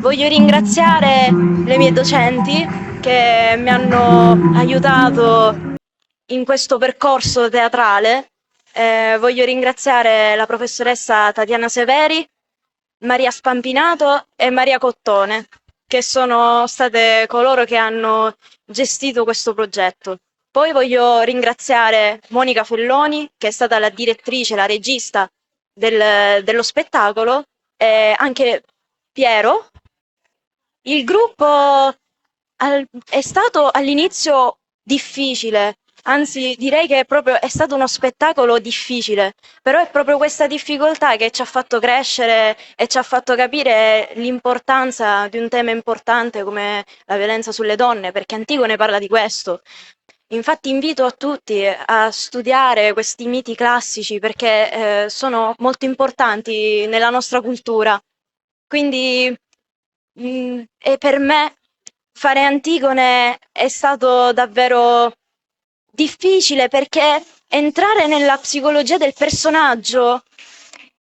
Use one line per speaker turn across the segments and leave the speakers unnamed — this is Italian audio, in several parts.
Voglio ringraziare le mie docenti che mi hanno aiutato in questo percorso teatrale. Voglio ringraziare la professoressa Tatiana Severi, Maria Spampinato e Maria Cottone, che sono state coloro che hanno gestito questo progetto. Poi voglio ringraziare Monica Felloni, che è stata la direttrice, la regista dello spettacolo, e anche Piero. Il gruppo è stato all'inizio difficile, anzi direi che è stato uno spettacolo difficile, però è proprio questa difficoltà che ci ha fatto crescere e ci ha fatto capire l'importanza di un tema importante come la violenza sulle donne, perché Antigone parla di questo. Infatti invito a tutti a studiare questi miti classici perché sono molto importanti nella nostra cultura. Quindi e per me fare Antigone è stato davvero difficile perché entrare nella psicologia del personaggio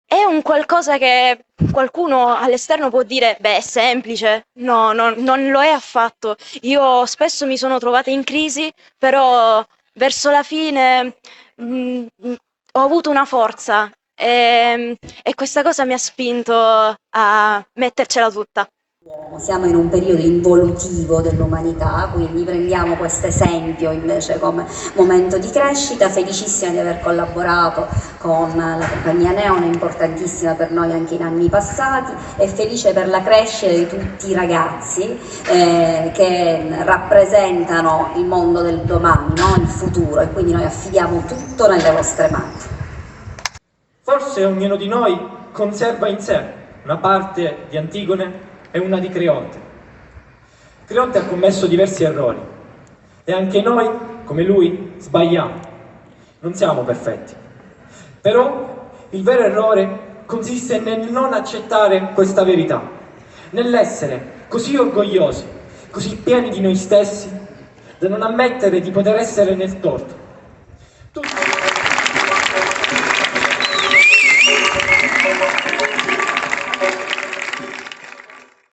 è un qualcosa che qualcuno all'esterno può dire, beh, è semplice. No, non lo è affatto. Io spesso mi sono trovata in crisi, però verso la fine ho avuto una forza e questa cosa mi ha spinto a mettercela tutta.
Siamo in un periodo involutivo dell'umanità, quindi prendiamo questo esempio invece come momento di crescita, felicissima di aver collaborato con la compagnia Neon, importantissima per noi anche in anni passati, e felice per la crescita di tutti i ragazzi che rappresentano il mondo del domani, no? Il futuro, e quindi noi affidiamo tutto nelle vostre mani.
Forse ognuno di noi conserva in sé una parte di Antigone e una di Creonte. Creonte ha commesso diversi errori e anche noi, come lui, sbagliamo. Non siamo perfetti. Però il vero errore consiste nel non accettare questa verità, nell'essere così orgogliosi, così pieni di noi stessi, da non ammettere di poter essere nel torto.